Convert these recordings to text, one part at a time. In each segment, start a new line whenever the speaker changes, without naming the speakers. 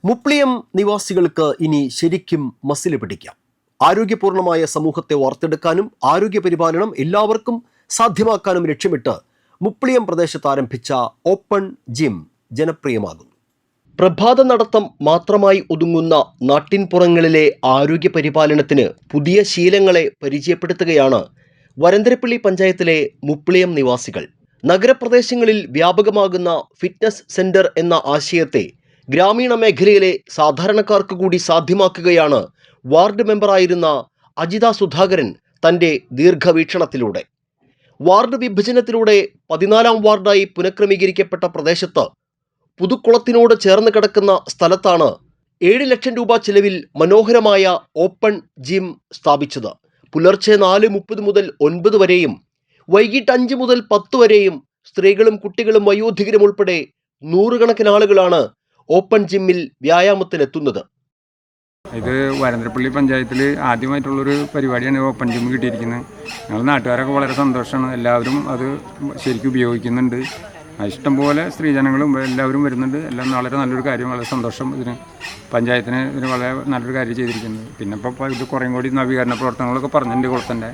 മുപ്ലിയം നിവാസികൾക്ക് ഇനി ശരിക്കും മസില് പിടിക്കാം. ആരോഗ്യപൂർണമായ സമൂഹത്തെ വാർത്തെടുക്കാനും ആരോഗ്യ പരിപാലനം എല്ലാവർക്കും സാധ്യമാക്കാനും ലക്ഷ്യമിട്ട് മുപ്ലിയം പ്രദേശത്ത് ആരംഭിച്ച ഓപ്പൺ ജിം ജനപ്രിയമാകുന്നു. പ്രഭാത നടത്തം മാത്രമായി ഒതുങ്ങുന്ന നാട്ടിൻപുറങ്ങളിലെ ആരോഗ്യ പരിപാലനത്തിന് പുതിയ ശീലങ്ങളെ പരിചയപ്പെടുത്തുകയാണ് വരന്തരപ്പള്ളി പഞ്ചായത്തിലെ മുപ്ലിയം നിവാസികൾ. നഗരപ്രദേശങ്ങളിൽ വ്യാപകമാകുന്ന ഫിറ്റ്നസ് സെന്റർ എന്ന ആശയത്തെ ഗ്രാമീണ മേഖലയിലെ സാധാരണക്കാർക്ക് കൂടി സാധ്യമാക്കുകയാണ് വാർഡ് മെമ്പറായിരുന്ന അജിത സുധാകരൻ തൻ്റെ ദീർഘവീക്ഷണത്തിലൂടെ. വാർഡ് വിഭജനത്തിലൂടെ 14ാം വാർഡായി പുനഃക്രമീകരിക്കപ്പെട്ട പ്രദേശത്ത് പുതുക്കുളത്തിനോട് ചേർന്ന് കിടക്കുന്ന സ്ഥലത്താണ് 7 ലക്ഷം രൂപ ചെലവിൽ മനോഹരമായ ഓപ്പൺ ജിം സ്ഥാപിച്ചത്. പുലർച്ചെ 4:30 മുതൽ 9 വരെയും വൈകിട്ട് 5 മുതൽ 10 വരെയും സ്ത്രീകളും കുട്ടികളും വയോധികരും ഉൾപ്പെടെ നൂറുകണക്കിന് ആളുകളാണ് ഓപ്പൺ ജിമ്മിൽ വ്യായാമത്തിനെത്തുന്നത്.
ഇത് വരന്തരപ്പള്ളി പഞ്ചായത്തിൽ ആദ്യമായിട്ടുള്ളൊരു പരിപാടിയാണ് ഓപ്പൺ ജിം കിട്ടിയിരിക്കുന്നത്. ഞങ്ങൾ നാട്ടുകാരൊക്കെ വളരെ സന്തോഷമാണ്. എല്ലാവരും അത് ശരിക്കും ഉപയോഗിക്കുന്നുണ്ട്. ഇഷ്ടംപോലെ സ്ത്രീജനങ്ങളും എല്ലാവരും വരുന്നുണ്ട്. എല്ലാം വളരെ നല്ലൊരു കാര്യം, വളരെ സന്തോഷം. പഞ്ചായത്തിന് വളരെ നല്ലൊരു കാര്യം ചെയ്തിരിക്കുന്നത്. പിന്നെ ഇപ്പോൾ ഇത് കുറേ കൂടി നവീകരണ പ്രവർത്തനങ്ങളൊക്കെ പറഞ്ഞിട്ടുണ്ട്. കുളത്തിൻ്റെ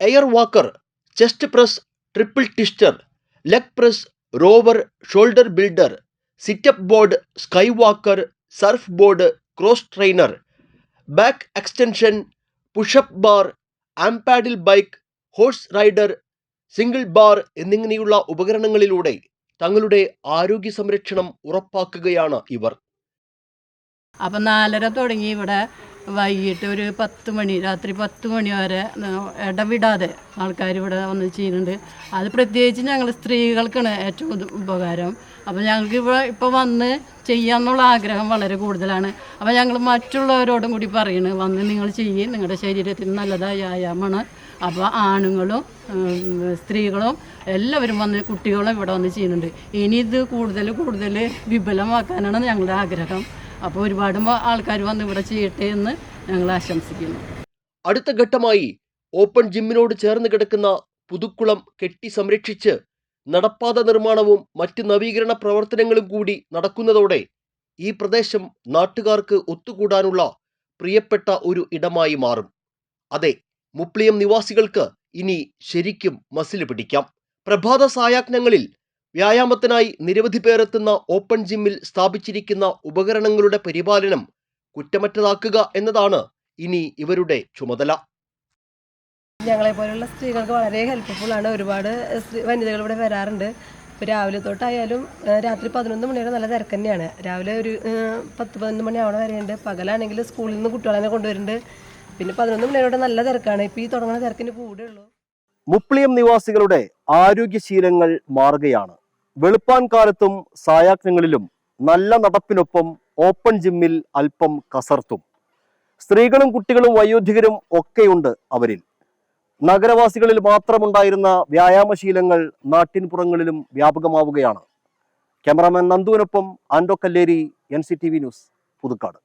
air walker, chest press, triple twister, leg press, rower, shoulder builder, sit up board, sky walker, surf board, cross trainer, back extension, push up bar, arm pedal bike, horse rider, single bar എന്നിങ്ങനെയുള്ള ഉപകരണങ്ങളിലൂടെ തങ്ങളുടെ ആരോഗ്യ സംരക്ഷണം ഉറപ്പാക്കുകയാണ് ഇവർ.
അപ്പം 4:30 തുടങ്ങി ഇവിടെ വൈകിട്ട് ഒരു 10 മണി, രാത്രി 10 മണി വരെ ഇടവിടാതെ ആൾക്കാർ ഇവിടെ വന്ന് ചെയ്യുന്നുണ്ട്. അത് പ്രത്യേകിച്ച് ഞങ്ങൾ സ്ത്രീകൾക്കാണ് ഏറ്റവും ഉപകാരം. അപ്പോൾ ഞങ്ങൾക്ക് ഇപ്പോൾ വന്ന് ചെയ്യാമെന്നുള്ള ആഗ്രഹം വളരെ കൂടുതലാണ്. അപ്പോൾ ഞങ്ങൾ മറ്റുള്ളവരോടും കൂടി പറയുന്നത് വന്ന് നിങ്ങൾ ചെയ്യും, നിങ്ങളുടെ ശരീരത്തിന് നല്ലതായ വ്യായാമമാണ്. അപ്പോൾ ആണുങ്ങളും സ്ത്രീകളും എല്ലാവരും വന്ന്, കുട്ടികളും ഇവിടെ വന്ന് ചെയ്യുന്നുണ്ട്. ഇനി ഇത് കൂടുതൽ വിപുലമാക്കാനാണ് ഞങ്ങളുടെ ആഗ്രഹം. അപ്പോൾ ഒരുപാട് ആൾക്കാർ വന്ന് ഇവിടെ ചെയ്യട്ടെ എന്ന് ഞങ്ങൾ ആശംസിക്കുന്നു.
അടുത്ത ഘട്ടമായി ഓപ്പൺ ജിമ്മിനോട് ചേർന്ന് കിടക്കുന്ന പുതുക്കുളം കെട്ടി സംരക്ഷിച്ച് നടപ്പാത നിർമ്മാണവും മറ്റ് നവീകരണ പ്രവർത്തനങ്ങളും കൂടി നടക്കുന്നതോടെ ഈ പ്രദേശം നാട്ടുകാർക്ക് ഒത്തുകൂടാനുള്ള പ്രിയപ്പെട്ട ഒരു ഇടമായി മാറും. അതെ, മുപ്ലിയം നിവാസികൾക്ക് ഇനി ശരിക്കും മസില് പിടിക്കാം. പ്രഭാത സായാഹ്നങ്ങളിൽ വ്യായാമത്തിനായി നിരവധി പേരെത്തുന്ന ഓപ്പൺ ജിമ്മിൽ സ്ഥാപിച്ചിരിക്കുന്ന ഉപകരണങ്ങളുടെ പരിപാലനം കുറ്റമറ്റതാക്കുക എന്നതാണ് ഇനി ഇവരുടെ ചുമതല.
ഞങ്ങളെപ്പോലുള്ള സ്ത്രീകൾക്ക് വളരെ ഹെൽപ്ഫുൾ ആണ്. ഒരുപാട് വനിതകൾ ഇവിടെ വരാറുണ്ട്. ഇപ്പോൾ രാവിലെ തൊട്ടായാലും രാത്രി 11 മണി വരെ നല്ല തിരക്ക് തന്നെയാണ്. രാവിലെ ഒരു 10-11 മണി അവിടെ വരെയുണ്ട്. പകലാണെങ്കിൽ സ്കൂളിൽ നിന്ന് കുട്ടികളെ കൊണ്ടുവരുന്നുണ്ട്. പിന്നെ 11 മണിയോടെ നല്ല തിരക്കാണ്. ഇപ്പോൾ ഈ തുടങ്ങുന്ന തിരക്കിന് കൂടെ ഉള്ളൂ.
മുപ്ലിയം നിവാസികളുടെ ആരോഗ്യശീലങ്ങൾ മാറുകയാണ്. വെളുപ്പാൻ കാലത്തും സായാഹ്നങ്ങളിലും നല്ല നടപ്പിനൊപ്പം ഓപ്പൺ ജിമ്മിൽ അല്പം കസർത്തും. സ്ത്രീകളും കുട്ടികളും വയോധികരും ഒക്കെയുണ്ട് അവരിൽ. നഗരവാസികളിൽ മാത്രമുണ്ടായിരുന്ന വ്യായാമശീലങ്ങൾ നാട്ടിൻപുറങ്ങളിലും വ്യാപകമാവുകയാണ്. ക്യാമറാമാൻ നന്ദുവിനൊപ്പം ആൻഡോ കല്ലേരി, NCTV ന്യൂസ്, പുതുക്കാട്.